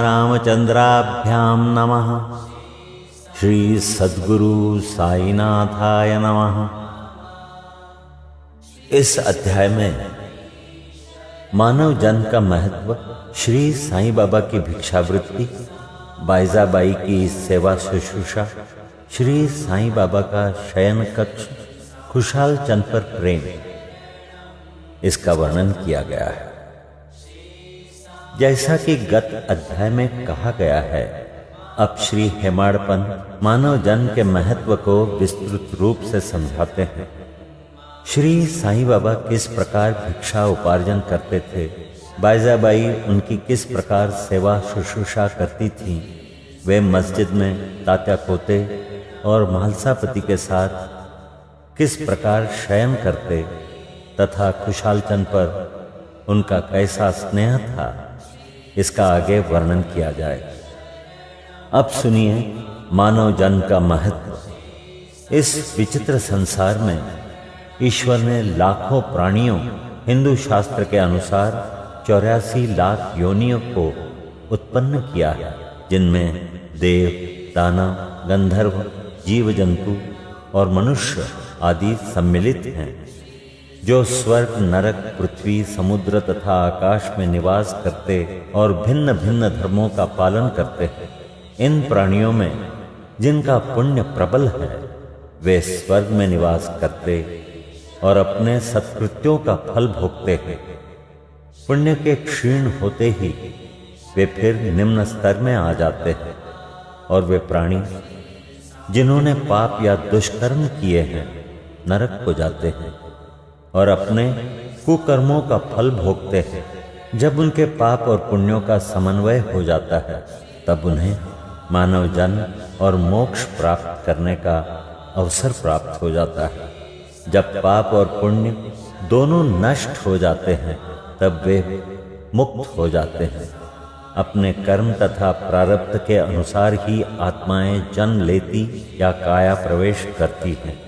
रामचंद्राभ्यां नमः। श्री सद्गुरु साईनाथाय नमः। इस अध्याय में मानव जन्म का महत्व, श्री साईं बाबा की भिक्षावृत्ति, बाईजाबाई की सेवा शुश्रूषा, श्री साईं बाबा का शयन कक्ष, खुशहाल चंद पर प्रेम, इसका वर्णन किया गया है। जैसा कि गत अध्याय में कहा गया है, अब श्री हेमाड़ पंत मानव जन्म के महत्व को विस्तृत रूप से समझाते हैं। श्री साईं बाबा किस प्रकार भिक्षा उपार्जन करते थे, बाईजाबाई उनकी किस प्रकार सेवा शुश्रूषा करती थी, वे मस्जिद में तात्या पोते और म्हालसापति के साथ किस प्रकार शयन करते तथा खुशहाल चंद पर उनका कैसा स्नेह था, इसका आगे वर्णन किया जाए। अब सुनिए मानव जन्म का महत्व। इस विचित्र संसार में ईश्वर ने लाखों प्राणियों, हिंदू शास्त्र के अनुसार 84 लाख योनियों को उत्पन्न किया है, जिनमें देव, दानव, गंधर्व, जीव जंतु और मनुष्य आदि सम्मिलित हैं, जो स्वर्ग, नरक, पृथ्वी, समुद्र तथा आकाश में निवास करते और भिन्न भिन्न धर्मों का पालन करते हैं। इन प्राणियों में जिनका पुण्य प्रबल है, वे स्वर्ग में निवास करते और अपने सत्कृत्यों का फल भोगते हैं। पुण्य के क्षीण होते ही वे फिर निम्न स्तर में आ जाते हैं, और वे प्राणी जिन्होंने पाप या दुष्कर्म किए हैं, नरक को जाते हैं और अपने कुकर्मों का फल भोगते हैं। जब उनके पाप और पुण्यों का समन्वय हो जाता है, तब उन्हें मानव जन्म और मोक्ष प्राप्त करने का अवसर प्राप्त हो जाता है। जब पाप और पुण्य दोनों नष्ट हो जाते हैं, तब वे मुक्त हो जाते हैं। अपने कर्म तथा प्रारब्ध के अनुसार ही आत्माएं जन्म लेती या काया प्रवेश करती हैं।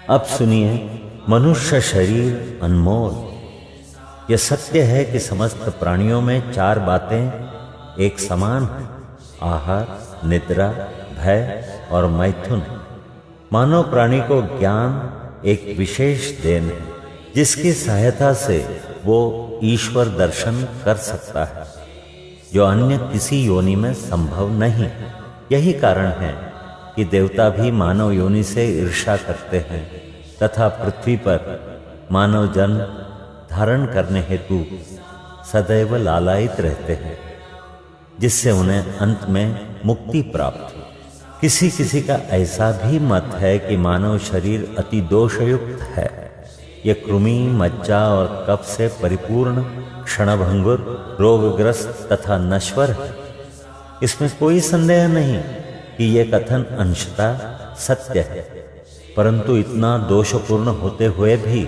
अब सुनिए, मनुष्य शरीर अनमोल। यह सत्य है कि समस्त प्राणियों में 4 बातें एक समान हैं: आहार, निद्रा, भय और मैथुन। मानव प्राणी को ज्ञान एक विशेष देन है, जिसकी सहायता से वो ईश्वर दर्शन कर सकता है, जो अन्य किसी योनि में संभव नहीं। यही कारण है कि देवता भी मानव योनि से ईर्ष्या करते हैं तथा पृथ्वी पर मानव जन्म धारण करने हेतु सदैव लालायित रहते हैं, जिससे उन्हें अंत में मुक्ति प्राप्त हो। किसी किसी का ऐसा भी मत है कि मानव शरीर अति दोषयुक्त है। यह कृमि, मज्जा और कफ से परिपूर्ण, क्षणभंगुर, रोगग्रस्त तथा नश्वर है। इसमें कोई संदेह नहीं कि यह कथन अंशतः सत्य है, परंतु इतना दोषपूर्ण होते हुए भी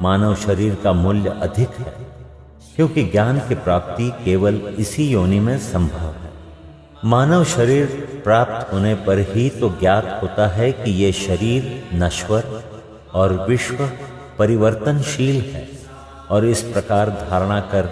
मानव शरीर का मूल्य अधिक है, क्योंकि ज्ञान की प्राप्ति केवल इसी योनि में संभव है। मानव शरीर प्राप्त होने पर ही तो ज्ञात होता है कि ये शरीर नश्वर और विश्व परिवर्तनशील है, और इस प्रकार धारणा कर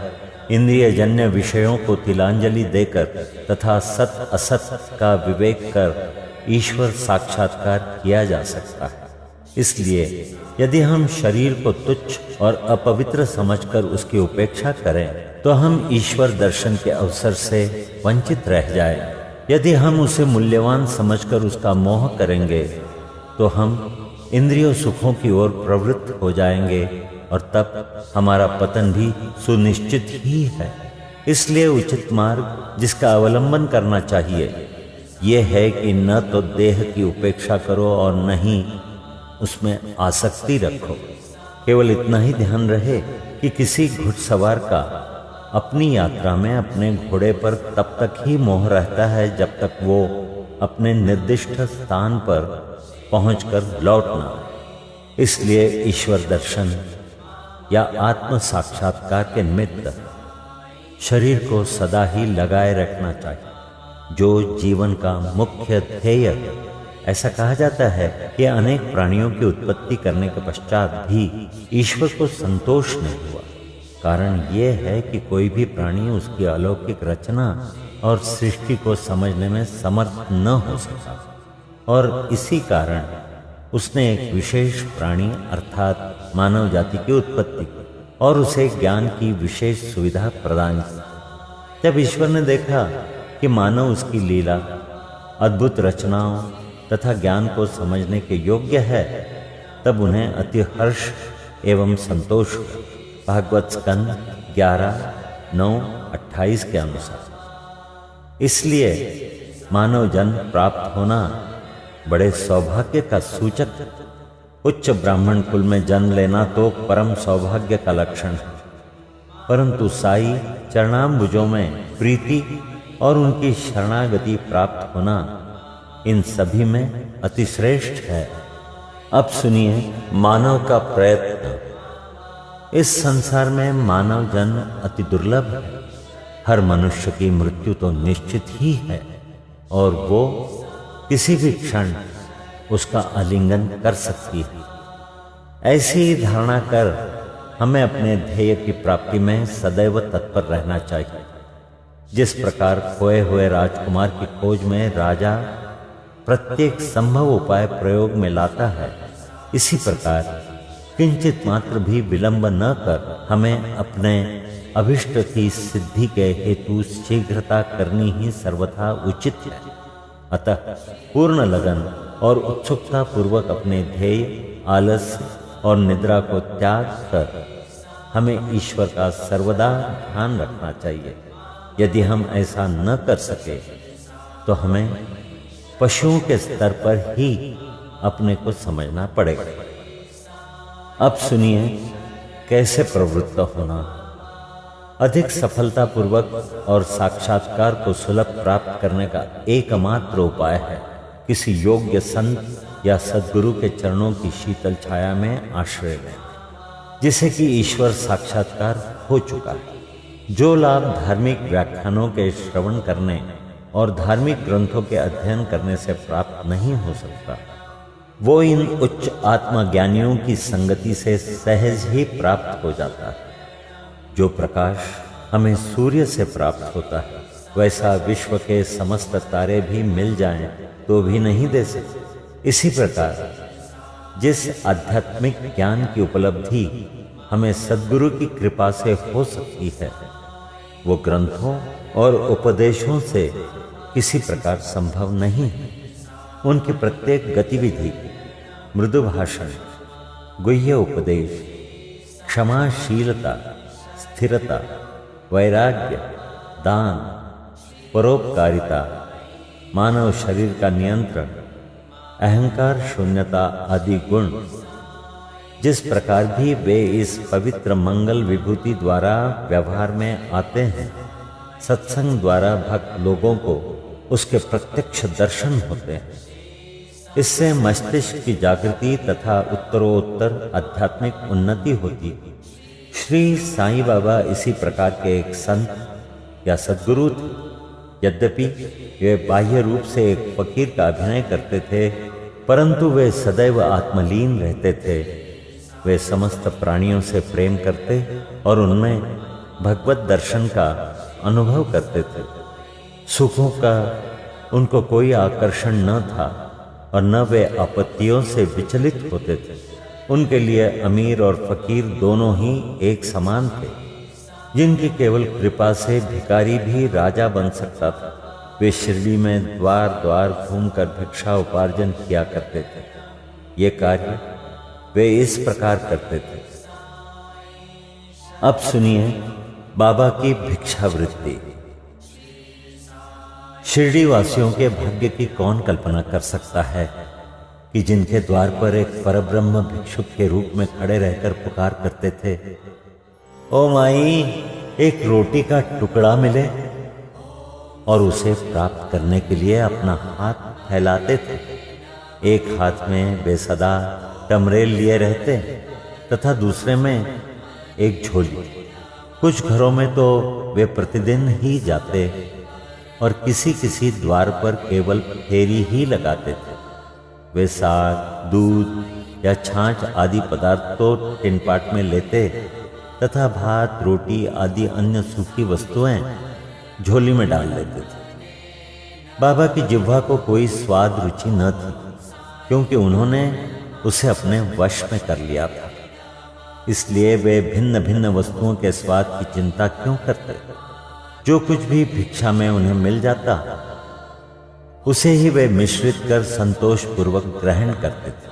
इंद्रियजन्य विषयों को तिलांजलि देकर तथा सत असत का विवेक कर ईश्वर साक्षात्कार किया जा सकता है। इसलिए यदि हम शरीर को तुच्छ और अपवित्र समझकर उसकी उपेक्षा करें, तो हम ईश्वर दर्शन के अवसर से वंचित रह जाएं। यदि हम उसे मूल्यवान समझकर उसका मोह करेंगे, तो हम इंद्रियों सुखों की ओर प्रवृत्त हो जाएंगे, और तब हमारा पतन भी सुनिश्चित ही है। इसलिए उचित मार्ग जिसका अवलंबन करना चाहिए, ये है कि न तो देह की उपेक्षा करो और न ही उसमें आसक्ति रखो। केवल इतना ही ध्यान रहे कि किसी घुड़सवार का अपनी यात्रा में अपने घोड़े पर तब तक ही मोह रहता है जब तक वो अपने निर्दिष्ट स्थान पर पहुंचकर लौट न आए। इसलिए ईश्वर दर्शन या आत्म साक्षात्कार के निमित्त शरीर को सदा ही लगाए रखना चाहिए, जो जीवन का मुख्य ध्येय है। ऐसा कहा जाता है कि अनेक प्राणियों की उत्पत्ति करने के पश्चात भी ईश्वर को संतोष नहीं हुआ। कारण ये है कि कोई भी प्राणी उसकी अलौकिक रचना और सृष्टि को समझने में समर्थ न हो सका, और इसी कारण उसने एक विशेष प्राणी अर्थात मानव जाति की उत्पत्ति की और उसे ज्ञान की विशेष सुविधा प्रदान की। जब ईश्वर ने देखा कि मानव उसकी लीला, अद्भुत रचनाओं तथा ज्ञान को समझने के योग्य है, तब उन्हें अति हर्ष एवं संतोष हुआ। भागवत स्कंद 11:9-28 के अनुसार। इसलिए मानव जन्म प्राप्त होना बड़े सौभाग्य का सूचक है। उच्च ब्राह्मण कुल में जन्म लेना तो परम सौभाग्य का लक्षण है, परंतु साई चरणाम्बुजों में प्रीति और उनकी शरणागति प्राप्त होना इन सभी में अतिश्रेष्ठ है। अब सुनिए मानव का प्रयत्न। इस संसार में मानव जन्म अति दुर्लभ है। हर मनुष्य की मृत्यु तो निश्चित ही है और वो किसी भी क्षण उसका आलिंगन कर सकती है। ऐसी धारणा कर हमें अपने ध्येय की प्राप्ति में सदैव तत्पर रहना चाहिए। जिस प्रकार खोए हुए राजकुमार की खोज में राजा प्रत्येक संभव उपाय प्रयोग में लाता है, इसी प्रकार किंचित मात्र भी विलंब न कर हमें अपने अभिष्ट की सिद्धि के हेतु शीघ्रता करनी ही सर्वथा उचित है। अतः पूर्ण लगन और उत्सुकता पूर्वक अपने ध्येय, आलस्य और निद्रा को त्याग कर हमें ईश्वर का सर्वदा ध्यान रखना चाहिए। यदि हम ऐसा न कर सके तो हमें पशुओं के स्तर पर ही अपने को समझना पड़ेगा। अब सुनिए कैसे प्रवृत्त होना। अधिक सफलतापूर्वक और साक्षात्कार को सुलभ प्राप्त करने का एकमात्र उपाय है किसी योग्य संत या सद्गुरु के चरणों की शीतल छाया में आश्रय लें, जिसे कि ईश्वर साक्षात्कार हो चुका है। जो लाभ धार्मिक व्याख्यानों के श्रवण करने और धार्मिक ग्रंथों के अध्ययन करने से प्राप्त नहीं हो सकता, वो इन उच्च आत्मज्ञानियों की संगति से सहज ही प्राप्त हो जाता है। जो प्रकाश हमें सूर्य से प्राप्त होता है, वैसा विश्व के समस्त तारे भी मिल जाएं तो भी नहीं दे सकते। इसी प्रकार जिस आध्यात्मिक ज्ञान की उपलब्धि हमें सद्गुरु की कृपा से हो सकती है, वो ग्रंथों और उपदेशों से किसी प्रकार संभव नहीं है। उनकी प्रत्येक गतिविधि, मृदु भाषण, गुह्य उपदेश, क्षमाशीलता, स्थिरता, वैराग्य, दान, परोपकारिता, मानव शरीर का नियंत्रण, अहंकार शून्यता आदि गुण जिस प्रकार भी वे इस पवित्र मंगल विभूति द्वारा व्यवहार में आते हैं, सत्संग द्वारा भक्त लोगों को उसके प्रत्यक्ष दर्शन होते हैं। इससे मस्तिष्क की जागृति तथा उत्तरोत्तर आध्यात्मिक उन्नति होती है। श्री साईं बाबा इसी प्रकार के एक संत या सद्गुरु थे। यद्यपि वे बाह्य रूप से एक फकीर का अभिनय करते थे, परंतु वे सदैव आत्मलीन रहते थे। वे समस्त प्राणियों से प्रेम करते और उनमें भगवत दर्शन का अनुभव करते थे। सुखों का उनको कोई आकर्षण न था और न वे आपत्तियों से विचलित होते थे। उनके लिए अमीर और फकीर दोनों ही एक समान थे। जिनकी केवल कृपा से भिखारी भी राजा बन सकता था, वे शिरडी में द्वार द्वार घूमकर भिक्षा उपार्जन किया करते थे। ये कार्य वे इस प्रकार करते थे। अब सुनिए बाबा की भिक्षावृत्ति। शिरडी वासियों के भाग्य की कौन कल्पना कर सकता है कि जिनके द्वार पर एक परब्रह्म भिक्षुक के रूप में खड़े रहकर पुकार करते थे, ओ माई एक रोटी का टुकड़ा मिले, और उसे प्राप्त करने के लिए अपना हाथ फैलाते थे। एक हाथ में वे सदा टमरेल लिए रहते तथा दूसरे में एक झोली। कुछ घरों में तो वे प्रतिदिन ही जाते और किसी किसी द्वार पर केवल फेरी ही लगाते थे। वे साग, दूध या छाछ आदि पदार्थ तो टिनपाट में लेते, तथा भात, रोटी आदि अन्य सूखी वस्तुएं झोली में डाल लेते थे। बाबा की जिह्वा को कोई स्वाद रुचि न थी, क्योंकि उन्होंने उसे अपने वश में कर लिया था। इसलिए वे भिन्न भिन्न वस्तुओं के स्वाद की चिंता क्यों करते? जो कुछ भी भिक्षा में उन्हें मिल जाता, उसे ही वे मिश्रित कर संतोष पूर्वक ग्रहण करते थे।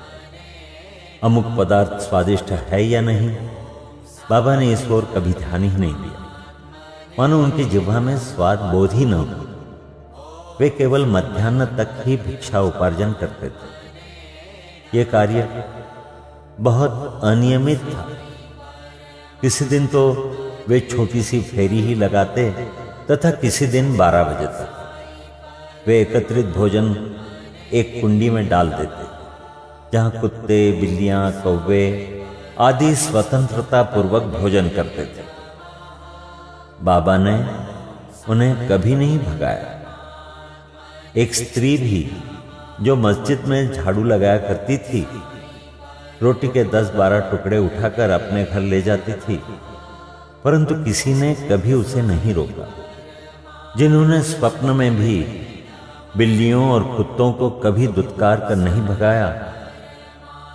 अमुक पदार्थ स्वादिष्ट है या नहीं, बाबा ने इस ओर कभी ध्यान ही नहीं दिया, मानो उनकी जिह्वा में स्वाद बोध ही न हो। वे केवल मध्याह्न तक ही भिक्षा उपार्जन करते थे। ये कार्य बहुत अनियमित था। किसी दिन तो वे छोटी सी फेरी ही लगाते तथा किसी दिन 12 बजे तक वे एकत्रित भोजन एक कुंडी में डाल देते, जहां कुत्ते, बिल्लियां, कौवे आदि स्वतंत्रता पूर्वक भोजन करते थे। बाबा ने उन्हें कभी नहीं भगाया। एक स्त्री भी जो मस्जिद में झाड़ू लगाया करती थी, रोटी के 10-12 टुकड़े उठाकर अपने घर ले जाती थी, परंतु किसी ने कभी उसे नहीं रोका। जिन्होंने स्वप्न में भी बिल्लियों और कुत्तों को कभी दुत्कार कर नहीं भगाया,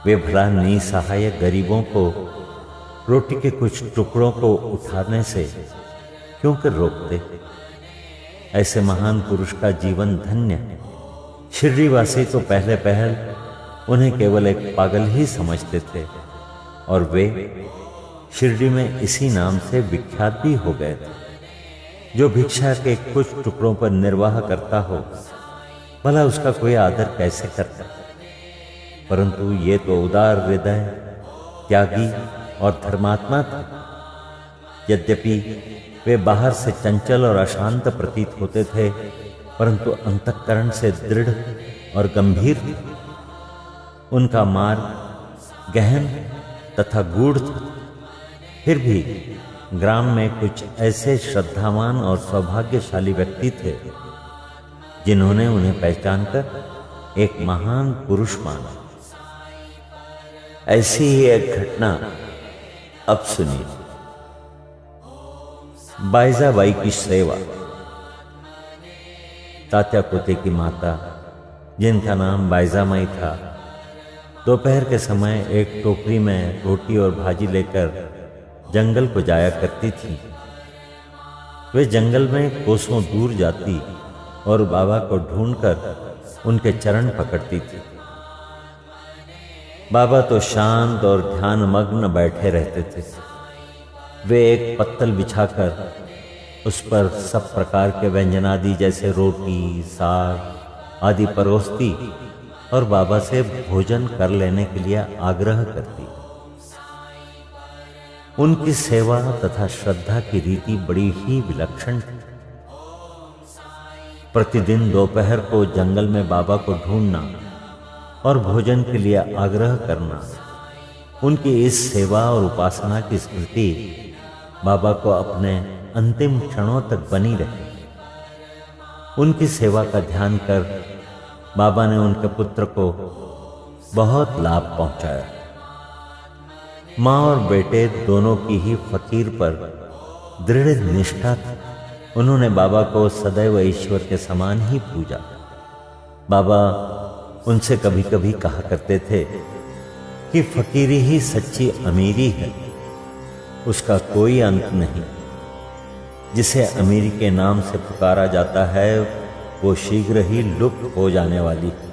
वे भला निसहाय गरीबों को रोटी के कुछ टुकड़ों को उठाने से क्यों कर रोकते? ऐसे महान पुरुष का जीवन धन्य है। शिरडीवासी तो पहले पहल उन्हें केवल एक पागल ही समझते थे, और वे शिरडी में इसी नाम से विख्यात भी हो गए थे। जो भिक्षा के कुछ टुकड़ों पर निर्वाह करता हो, भला उसका कोई आदर कैसे करता? परंतु ये तो उदार हृदय, त्यागी और धर्मात्मा थे। यद्यपि वे बाहर से चंचल और अशांत प्रतीत होते थे, परंतु अंतःकरण से दृढ़ और गंभीर थे। उनका मार्ग गहन तथा गूढ़ था। फिर भी ग्राम में कुछ ऐसे श्रद्धावान और सौभाग्यशाली व्यक्ति थे, जिन्होंने उन्हें पहचानकर एक महान पुरुष माना। ऐसी ही एक घटना अब सुनिए। बाइजाबाई की सेवा। तात्या पोते की माता, जिनका नाम बाइजामाई था, दोपहर के समय एक टोकरी में रोटी और भाजी लेकर जंगल को जाया करती थी। वे जंगल में कोसों दूर जाती और बाबा को ढूंढकर उनके चरण पकड़ती थी। बाबा तो शांत और ध्यानमग्न बैठे रहते थे। वे एक पत्तल बिछाकर उस पर सब प्रकार के व्यंजनादि जैसे रोटी, साग आदि परोसती और बाबा से भोजन कर लेने के लिए आग्रह करती। उनकी सेवा तथा श्रद्धा की रीति बड़ी ही विलक्षण थी। प्रतिदिन दोपहर को जंगल में बाबा को ढूंढना और भोजन के लिए आग्रह करना, उनकी इस सेवा और उपासना की स्मृति बाबा को अपने अंतिम क्षणों तक बनी रही। उनकी सेवा का ध्यान कर बाबा ने उनके पुत्र को बहुत लाभ पहुंचाया। माँ और बेटे दोनों की ही फकीर पर दृढ़ निष्ठा थी। उन्होंने बाबा को सदैव ईश्वर के समान ही पूजा। बाबा उनसे कभी कभी कहा करते थे कि फकीरी ही सच्ची अमीरी है, उसका कोई अंत नहीं। जिसे अमीरी के नाम से पुकारा जाता है, वो शीघ्र ही लुप्त हो जाने वाली है।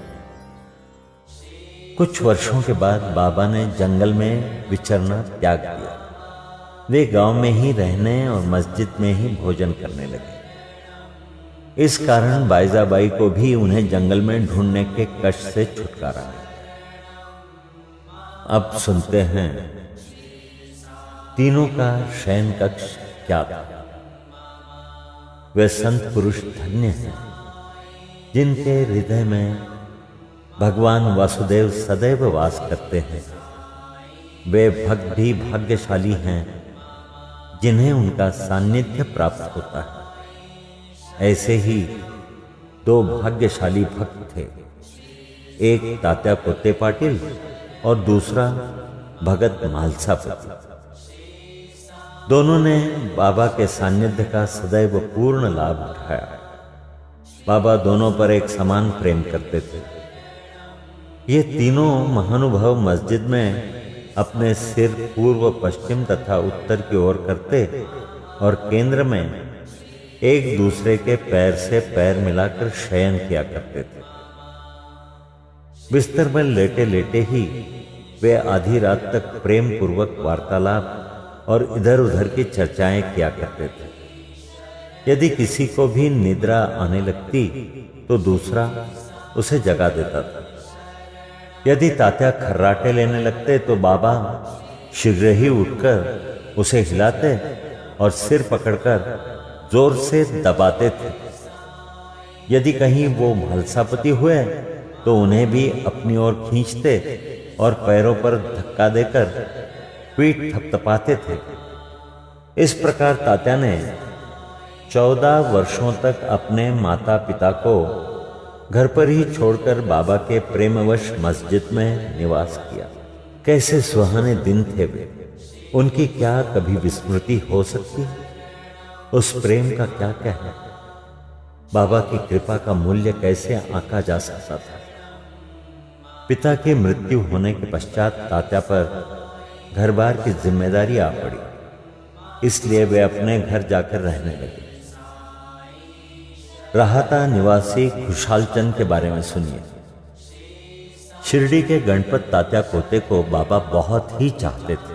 कुछ वर्षों के बाद बाबा ने जंगल में विचरना त्याग दिया। वे गांव में ही रहने और मस्जिद में ही भोजन करने लगे। इस कारण बाइजाबाई को भी उन्हें जंगल में ढूंढने के कष्ट से छुटकारा मिला। अब सुनते हैं तीनों का शयन कक्ष क्या था। वे संत पुरुष धन्य हैं, जिनके हृदय में भगवान वासुदेव सदैव वास करते हैं। वे भक्त भी भाग्यशाली हैं, जिन्हें उनका सान्निध्य प्राप्त होता है। ऐसे ही दो भाग्यशाली भक्त थे, एक तात्या पोते पाटिल और दूसरा भगत मालसापति। दोनों ने बाबा के सानिध्य का सदैव पूर्ण लाभ उठाया। बाबा दोनों पर एक समान प्रेम करते थे। ये तीनों महानुभाव मस्जिद में अपने सिर पूर्व, पश्चिम तथा उत्तर की ओर करते और केंद्र में एक दूसरे के पैर से पैर मिलाकर शयन किया करते थे। बिस्तर में लेटे लेटे ही वे आधी रात तक प्रेम पूर्वक वार्तालाप और इधर उधर की चर्चाएं किया करते थे। यदि किसी को भी निद्रा आने लगती तो दूसरा उसे जगा देता था। यदि तात्या खर्राटे लेने लगते तो बाबा शीघ्र ही उठकर उसे हिलाते और सिर पकड़कर जोर से दबाते थे। यदि कहीं वो भलसापति हुए तो उन्हें भी अपनी ओर खींचते और पैरों पर धक्का देकर पीठ थपथपाते थे। इस प्रकार तात्या ने 14 वर्षों तक अपने माता पिता को घर पर ही छोड़कर बाबा के प्रेमवश मस्जिद में निवास किया। कैसे सुहाने दिन थे वे, उनकी क्या कभी विस्मृति हो सकती? उस प्रेम का क्या कहना, बाबा की कृपा का मूल्य कैसे आंका जा सकता था। पिता की मृत्यु होने के पश्चात तात्या पर घर बार की जिम्मेदारी आ पड़ी, इसलिए वे अपने घर जाकर रहने लगे। राहता निवासी खुशहाल चंद के बारे में सुनिए। शिरडी के गणपत तात्या पोते को बाबा बहुत ही चाहते थे।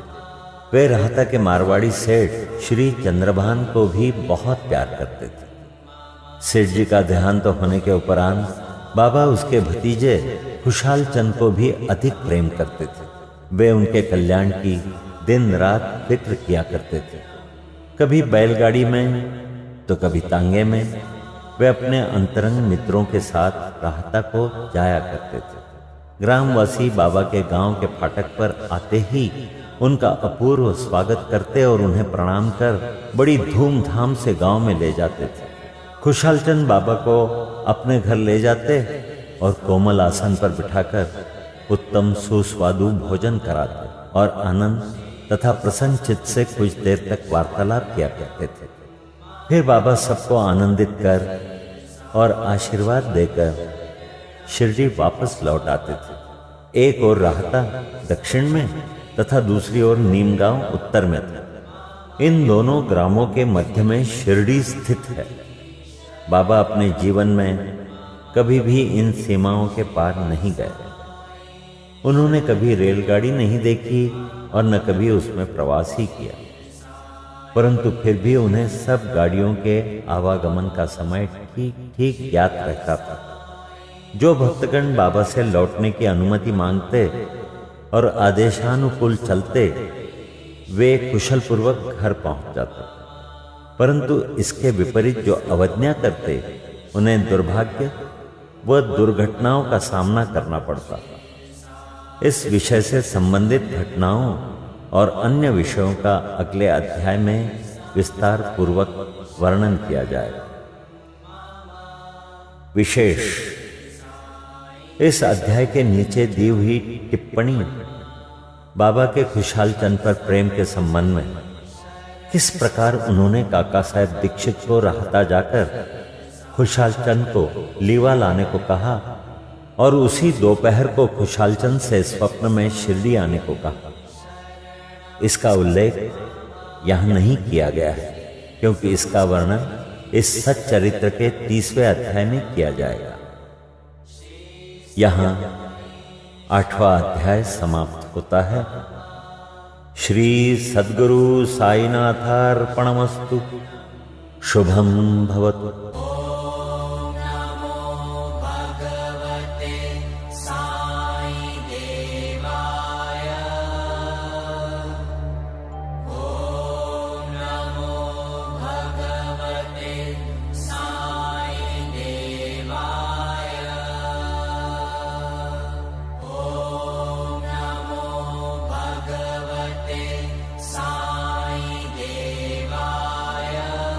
वे राहता के मारवाड़ी सेठ श्री चंद्रभान को भी बहुत प्यार करते थे। सेठ जी का देहांत होने के उपरांत बाबा उसके भतीजे खुशहाल चंद को भी अधिक प्रेम करते थे। वे उनके कल्याण की दिन रात फिक्र किया करते थे। कभी बैलगाड़ी में तो कभी तांगे में वे अपने अंतरंग मित्रों के साथ राहता को जाया करते थे। ग्रामवासी बाबा के गांव के फाटक पर आते ही उनका अपूर्व स्वागत करते और उन्हें प्रणाम कर बड़ी धूमधाम से गांव में ले जाते थे। खुशहाल चंद बाबा को अपने घर ले जाते और कोमल आसन पर बिठाकर उत्तम सुस्वादु भोजन कराते और आनंद तथा प्रसन्न चित्त से कुछ देर तक वार्तालाप किया करते थे। फिर बाबा सबको आनंदित कर और आशीर्वाद देकर शिरडी वापस लौट आते थे। एक ओर राहता दक्षिण में तथा दूसरी ओर नीमगांव उत्तर में था। इन दोनों ग्रामों के मध्य में शिरडी स्थित है। बाबा अपने जीवन में कभी भी इन सीमाओं के पार नहीं गए। उन्होंने कभी रेलगाड़ी नहीं देखी और न कभी उसमें प्रवास ही किया, परंतु फिर भी उन्हें सब गाड़ियों के आवागमन का समय ठीक ठीक ज्ञात रहता था। जो भक्तगण बाबा से लौटने की अनुमति मांगते और आदेशानुकूल चलते, वे कुशल पूर्वक घर पहुंच जाते, परंतु इसके विपरीत जो अवज्ञा करते उन्हें दुर्भाग्य व दुर्घटनाओं का सामना करना पड़ता। इस विषय से संबंधित घटनाओं और अन्य विषयों का अगले अध्याय में विस्तार पूर्वक वर्णन किया जाएगा। विशेष, इस अध्याय के नीचे दी हुई टिप्पणी बाबा के खुशहाल चंद पर प्रेम के संबंध में, किस प्रकार उन्होंने काका साहब दीक्षित को राहता जाकर खुशहाल चंद को लीवा लाने को कहा और उसी दोपहर को खुशहाल चंद से स्वप्न में शिरडी आने को कहा, इसका उल्लेख यहां नहीं किया गया है, क्योंकि इसका वर्णन इस सच्चरित्र के 30वें अध्याय में किया जाएगा। यहां 8वां अध्याय समाप्त होता है। श्री सद्गुरु साईनाथार्पणमस्तु। शुभम भवतु।